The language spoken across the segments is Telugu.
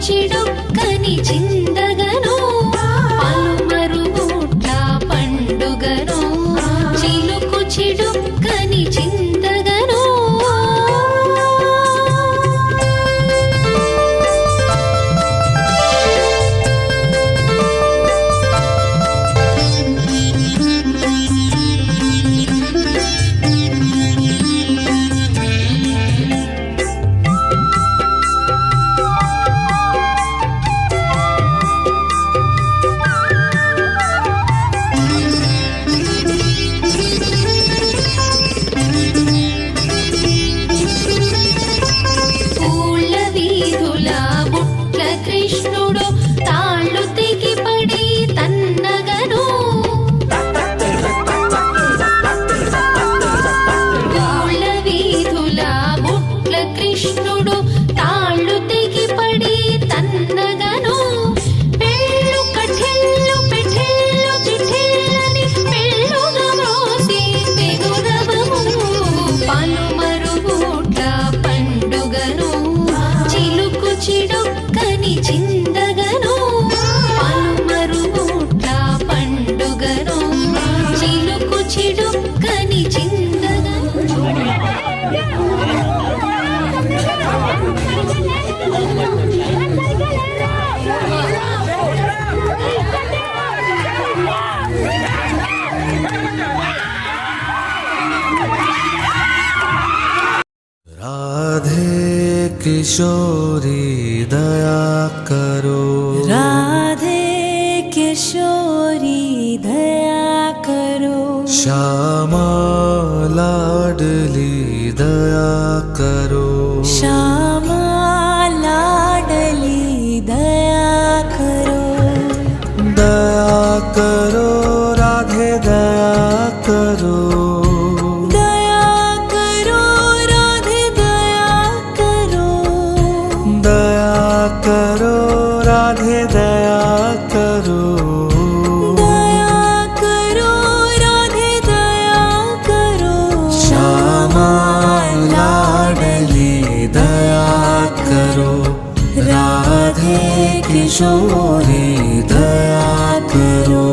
చిడుక్కని చిందగను పలుమరుగుట్ల పండుగను చిలుకు చిడుక్కని చిందగను किशोरी दया करो, राधे किशोरी दया करो, श्यामा लाडली दया करो, श्यामा लाडली दया करो, दया करो राधे दया करो, करो राधे दया करो, दया करो राधे दया करो, श्यामा लाडली दया करो, राधे किशोरी दया करो।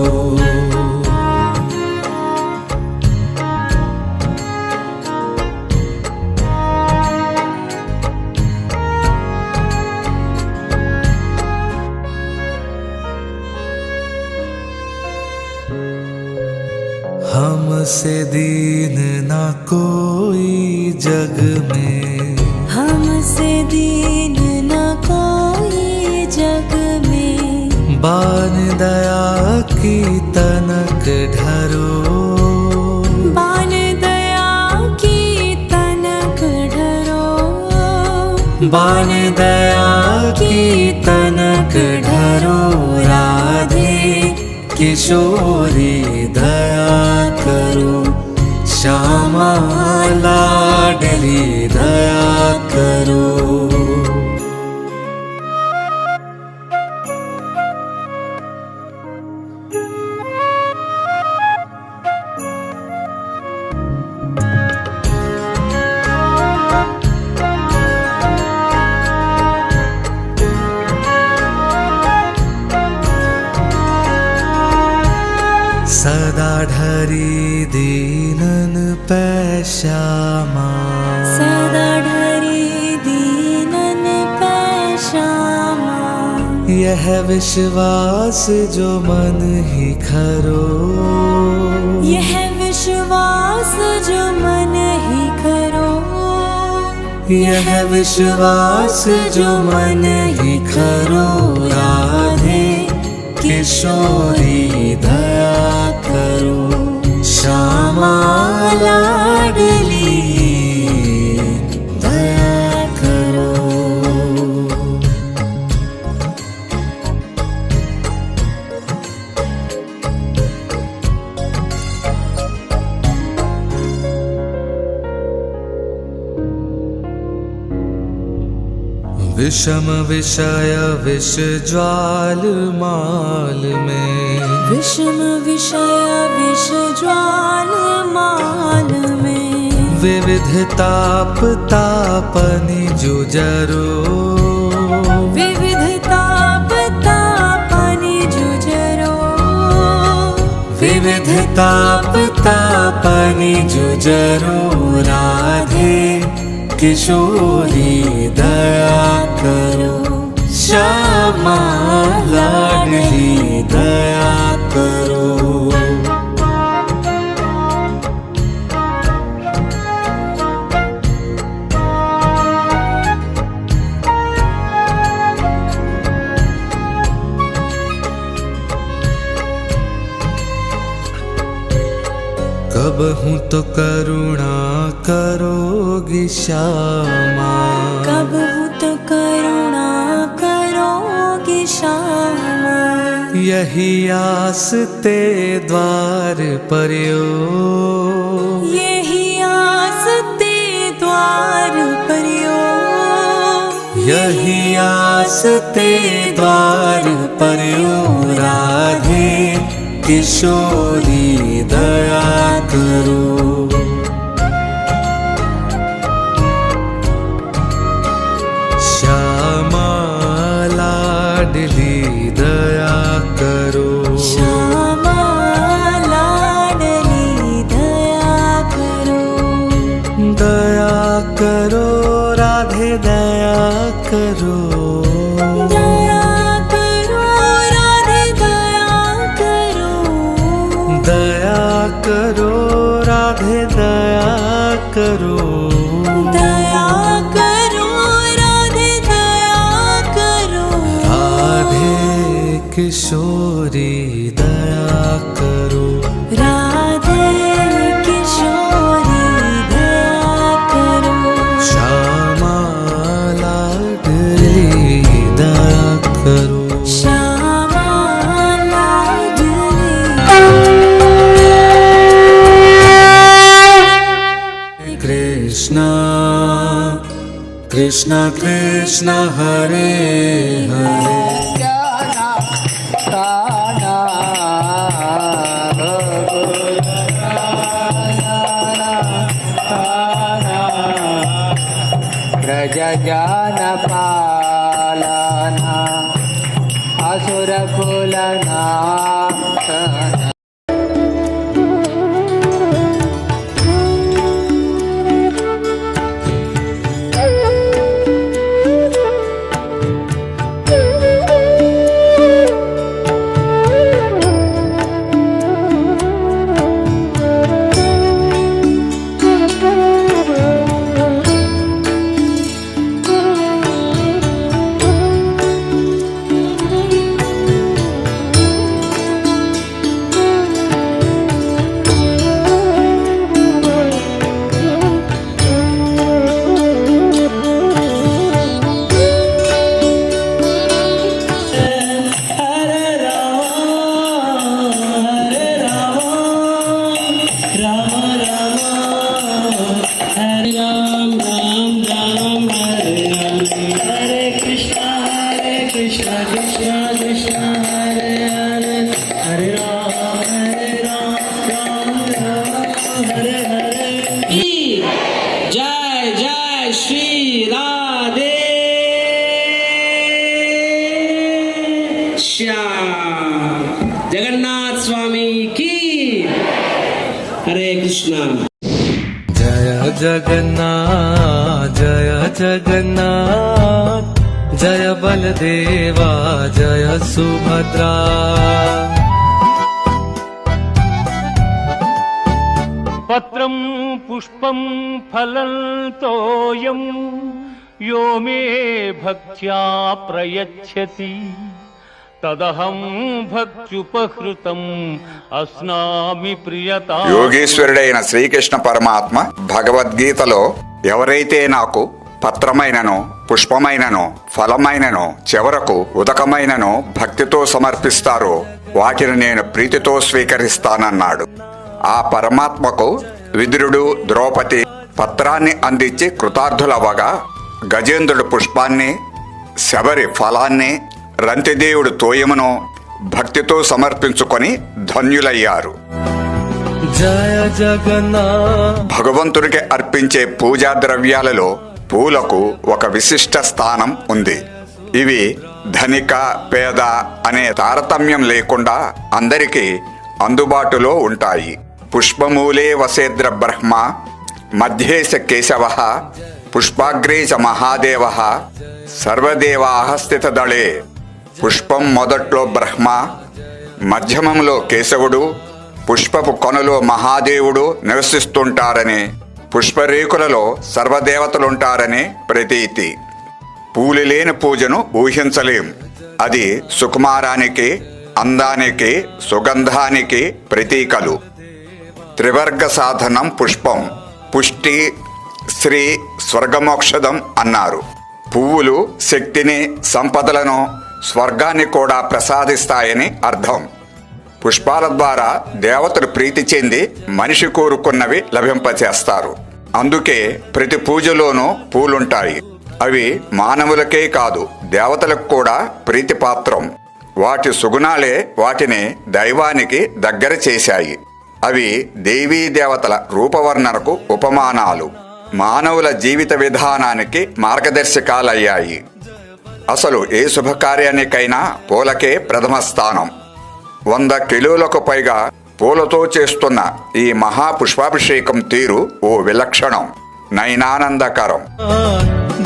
हमसे दीन न कोई जग में, हमसे दीन न कोई जग में, बान दया की तनक ढरो, बान दया की तनक ढरो, बान दया की तनक ढरो, राधे किशोरी दया करो, श्यामा लाडली दया करो। सदा ढरी दीनन पे श्यामा, सदा ढरी दीनन पे श्यामा, यह विश्वास जो मन ही खरो, यह विश्वास जो मन ही खरो, यह विश्वास जो मन ही खरो, राधे किशोरी दया करो, श्यामा लाडली दया करो। विषम विषय विष ज्वाल माल में, विषम विषय विष ज्वाल माल में, विविध ताप तापनि जुजरो, विविध विविधता तापनि जुजरो राधे किशोरी दया करो श्यामा लाडली दया करो। कब हूँ तो करुणा करोगी श्यामा, कब हूँ तो करुणा करोगी श्यामा। यही आस ते द्वार पर्यो, यही आस ते द्वार पर्यो, यही आस ते द्वार पर्यो राधे किशोरी दया करो। श्यामा लाडली दया करो, श्यामा लाडली दया करो। दया करो राधे दया करो, दया करो राधे दया करो। दया करो राधे दया करो, दया करो राधे दया करो। राधे किशोरी दया करो, राधे किशोरी दया करो। श्यामा लाडली दया करो। श्यामा लाडली। कृष्णा कृष्णा कृष्णा हरे हरे, प्रजजानपालना असुरकुलनाशना। जय जय श्री राधे श्याम। जगन्नाथ स्वामी की। हरे कृष्णा। जय जगन्नाथ जय जगन्नाथ, जय बलदेवा जय सुभद्रा। पत्रं पुष्पं फलं तोयं यो मे भक्त्या प्रयच्छति तदहं भक्त्युपहृतं अस्नामि प्रियता। యోగేశ్వరుడైన శ్రీకృష్ణ పరమాత్మ భగవద్గీతలో ఎవరైతే నాకు పత్రమైననో పుష్పమైననో ఫలమైననో చివరకు ఉదకమైననో భక్తితో సమర్పిస్తారో వాటిని నేను ప్రీతితో స్వీకరిస్తానన్నాడు. ఆ పరమాత్మకు విదురుడు ద్రౌపది పత్రాన్ని అందించి కృతార్థులవ్వగా, గజేంద్రుడు పుష్పాన్ని, శబరి ఫలాన్ని, రంతిదేవుడు తోయమును భక్తితో సమర్పించుకొని ధన్యులయ్యారు. జయ జగన్నాథ్. భగవంతుడికి అర్పించే పూజా ద్రవ్యాలలో పూలకు ఒక విశిష్ట స్థానం ఉంది. ఇవి ధనిక పేద అనే తారతమ్యం లేకుండా అందరికీ అందుబాటులో ఉంటాయి. పుష్పమూలే వసేద్ర బ్రహ్మ, మధ్యేశ కేశవ, పుష్పాగ్రే చ మహాదేవ, సర్వదేవా స్థితదళే. పుష్పం మొదట్లో బ్రహ్మ, మధ్యమంలో కేశవుడు, పుష్పపు కొనలో మహాదేవుడు నివసిస్తుంటారని, పుష్పరేకులలో సర్వదేవతలుంటారని ప్రతీతి. పూలు లేని పూజను ఊహించలేం. అది సుకుమారానికి, అందానికి, సుగంధానికి ప్రతీకలు. త్రివర్గ సాధనం పుష్పం. పుష్టి, శ్రీ, స్వర్గమోక్షదం అన్నారు. పువ్వులు శక్తిని, సంపదలను, స్వర్గాన్ని కూడా ప్రసాదిస్తాయని అర్థం. పుష్పాల ద్వారా దేవతలు ప్రీతి చెంది మనిషి కోరుకున్నవి లభింపచేస్తారు. అందుకే ప్రతి పూజలోనూ పూలుంటాయి. అవి మానవులకే కాదు, దేవతలకు కూడా ప్రీతిపాత్రం. వాటి సుగుణాలే వాటిని దైవానికి దగ్గర చేశాయి. అవి దేవీ దేవతల రూపవర్ణనకు ఉపమానాలు, మానవుల జీవిత విధానానికి మార్గదర్శకాలయ్యాయి. అసలు ఏ శుభకార్యానికైనా పూలకే ప్రథమ స్థానం. 100 కిలోలకు పైగా పూలతో చేస్తున్న ఈ మహాపుష్పాభిషేకం తీరు ఓ విలక్షణం, నయనానందకరం.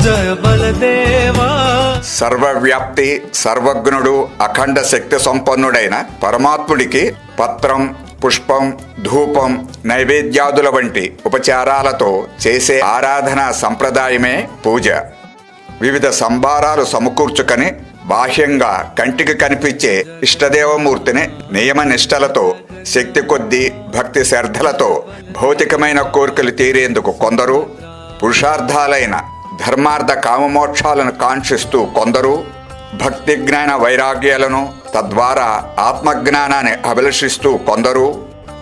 జయ బలదేవా. సర్వవ్యాప్తి, సర్వజ్ఞుడు, అఖండ శక్తి సంపన్నుడైన పరమాత్ముడికి పత్రం, పుష్పం, ధూపం, నైవేద్యాదుల వంటి ఉపచారాలతో చేసే ఆరాధనా సంప్రదాయమే పూజ. వివిధ సంభారాలు సమకూర్చుకొని బాహ్యంగా కంటికి కనిపించే ఇష్టదేవమూర్తిని నియమ నిష్టలతో, శక్తి కొద్దీ భక్తి శ్రద్ధలతో భౌతికమైన కోరికలు తీరేందుకు కొందరు, పురుషార్థాలైన ధర్మార్థ కామమోక్షాలను కాంక్షిస్తూ కొందరు, భక్తి జ్ఞాన వైరాగ్యాలను, తద్వారా ఆత్మజ్ఞానాన్ని అభిలషిస్తూ కొందరు,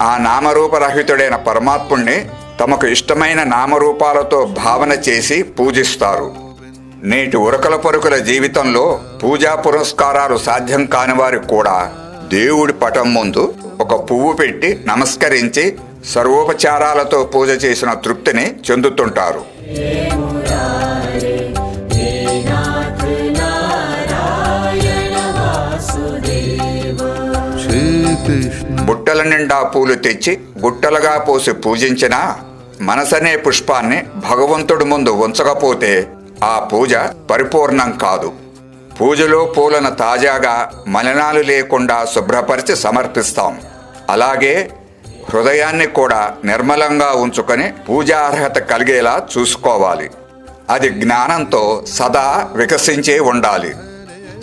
ఆ నామరూపరహితుడైన పరమాత్ముణ్ణి తమకు ఇష్టమైన నామరూపాలతో భావన చేసి పూజిస్తారు. నేటి ఉరకల పరుకుల జీవితంలో పూజా పురస్కారాలు సాధ్యం కాని వారు కూడా దేవుడి పటం ముందు ఒక పువ్వు పెట్టి నమస్కరించి సర్వోపచారాలతో పూజ చేసిన తృప్తిని చెందుతుంటారు. బుట్టల నిండా పూలు తెచ్చి గుట్టలుగా పోసి పూజించినా మనసనే పుష్పాన్ని భగవంతుడి ముందు ఉంచకపోతే ఆ పూజ పరిపూర్ణం కాదు. పూజలో పూలను తాజాగా, మలినాలు లేకుండా శుభ్రపరిచి సమర్పిస్తాం. అలాగే హృదయాన్ని కూడా నిర్మలంగా ఉంచుకొని పూజార్హత కలిగేలా చూసుకోవాలి. అది జ్ఞానంతో సదా వికసించే ఉండాలి.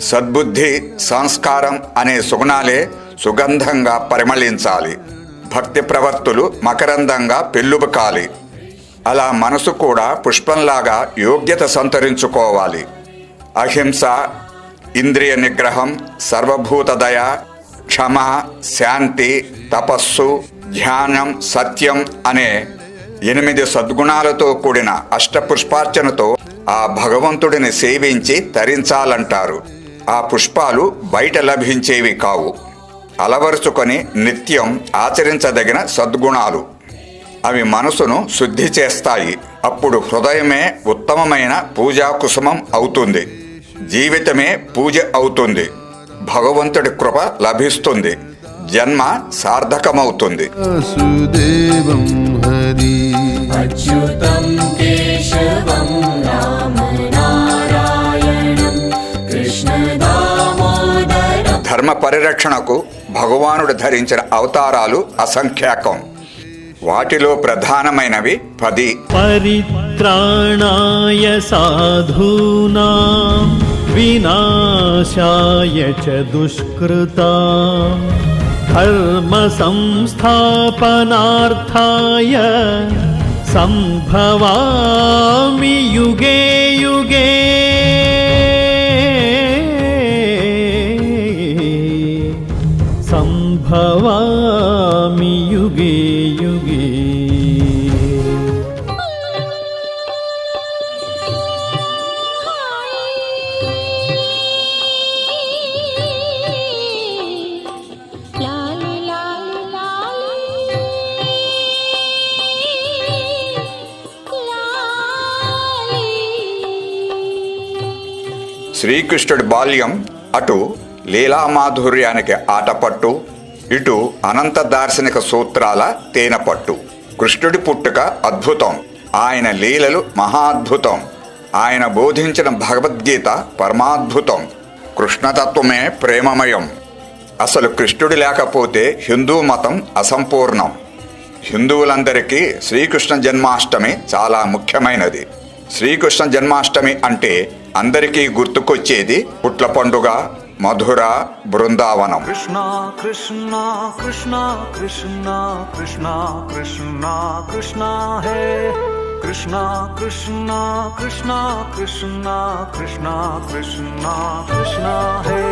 సద్బుద్ధి, సంస్కారం అనే సుగుణాలే సుగంధంగా పరిమళించాలి. భక్తి ప్రవర్తులు మకరందంగా పెల్లుబకాలి. అలా మనసు కూడా పుష్పంలాగా యోగ్యత సంతరించుకోవాలి. అహింస, ఇంద్రియ నిగ్రహం, సర్వభూత దయ, క్షమ, శాంతి, తపస్సు, ధ్యానం, సత్యం అనే 8 సద్గుణాలతో కూడిన అష్టపుష్పార్చనతో ఆ భగవంతుడిని సేవించి తరించాలంటారు. ఆ పుష్పాలు బయట లభించేవి కావు, అలవరుచుకొని నిత్యం ఆచరించదగిన సద్గుణాలు. అవి మనసును శుద్ధి చేస్తాయి. అప్పుడు హృదయమే ఉత్తమమైన పూజా కుసుమం అవుతుంది. జీవితమే పూజ అవుతుంది. భగవంతుడి కృప లభిస్తుంది. జన్మ సార్థకమవుతుంది. వాసుదేవం హరి अच्युतं केशवं राम नारायणं कृष्ण दामोदरं. ధర్మ పరిరక్షణకు భగవానుడు ధరించిన అవతారాలు అసంఖ్యాకం. వాటిలో ప్రధానమైనవి 10. పరిత్రాణాయ సాధూనాం వినాశాయ చ దుష్కృతాం ధర్మ సంస్థాపనార్థాయ సంభవామి యుగే యుగే. సంభవామి యుగే యుగే. లాలి లాలి లాలి లాలి. శ్రీకృష్ణుడి బాల్యం అటు లీలామాధుర్యానికి ఆటపట్టు, ఇటు అనంత దార్శనిక సూత్రాల తేనెపట్టు. కృష్ణుడి పుట్టుక అద్భుతం, ఆయన లీలలు మహాద్భుతం, ఆయన బోధించిన భగవద్గీత పరమాద్భుతం. కృష్ణతత్వమే ప్రేమమయం. అసలు కృష్ణుడు లేకపోతే హిందూ మతం అసంపూర్ణం. హిందువులందరికీ శ్రీకృష్ణ జన్మాష్టమి చాలా ముఖ్యమైనది. శ్రీకృష్ణ జన్మాష్టమి అంటే అందరికీ గుర్తుకొచ్చేది పుట్ల పండుగ, మధుర, బృందావనం. కృష్ణ కృష్ణ కృష్ణ కృష్ణ కృష్ణ కృష్ణ కృష్ణ హే కృష్ణ కృష్ణ కృష్ణ కృష్ణ కృష్ణ కృష్ణ కృష్ణ హే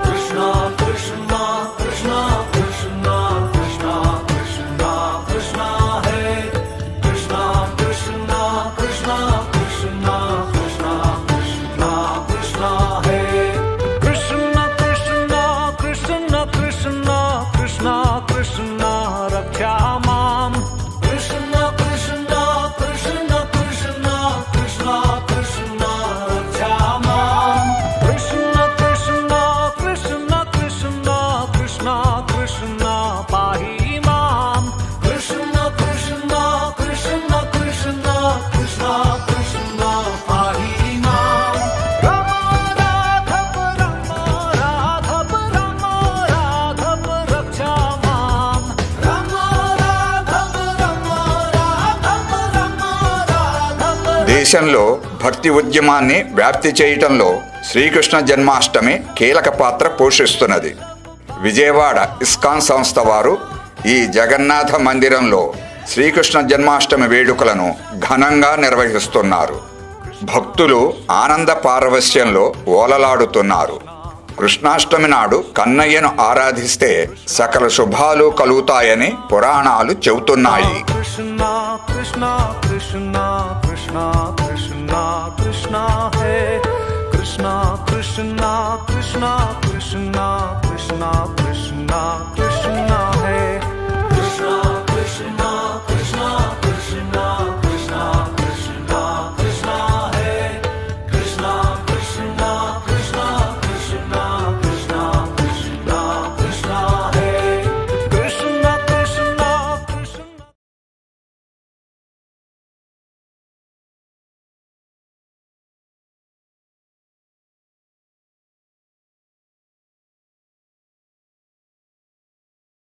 కృష్ణ కృష్ణ కృష్ణ కృష్ణ కృష్ణ కృష్ణ కృష్ణ హే కృష్ణ కృష్ణ కృష్ణ కృష్ణ కృష్ణ కృష్ణ కృష్ణ హే కృష్ణ కృష్ణ కృష్ణ కృష్ణ కృష్ణ కృష్ణ రక్షా మాం కృష్ణ కృష్ణ కృష్ణ కృష్ణ కృష్ణ కృష్ణ రక్షా మాం కృష్ణ కృష్ణ కృష్ణ కృష్ణ కృష్ణ కృష్ణ పాహి మాం కృష్ణ కృష్ణ కృష్ణ కృష్ణ కృష్ణ కృష్ణ పాహి మాం రామ రాఘవ రామ రాఘవ రామ రాఘవ రక్షా మాం రామ రాఘవ రామ రాఘవ రామ రాఘవ. దేశంలో భక్తి ఉద్యమాన్ని వ్యాప్తి చేయటంలో శ్రీకృష్ణ జన్మాష్టమి కీలక పాత్ర పోషిస్తున్నది. విజయవాడ ఇస్కాన్ సంస్థ వారు ఈ జగన్నాథ మందిరంలో శ్రీకృష్ణ జన్మాష్టమి వేడుకలను ఘనంగా నిర్వహిస్తున్నారు. భక్తులు ఆనంద పారవస్యంలో ఓలలాడుతున్నారు. కృష్ణాష్టమి నాడు కన్నయ్యను ఆరాధిస్తే సకల శుభాలు కలుగుతాయని పురాణాలు చెబుతున్నాయి. కృష్ణ కృష్ణ కృష్ణ కృష్ణ కృష్ణ కృష్ణ హే కృష్ణ కృష్ణ కృష్ణ కృష్ణ కృష్ణ కృష్ణ కృష్ణ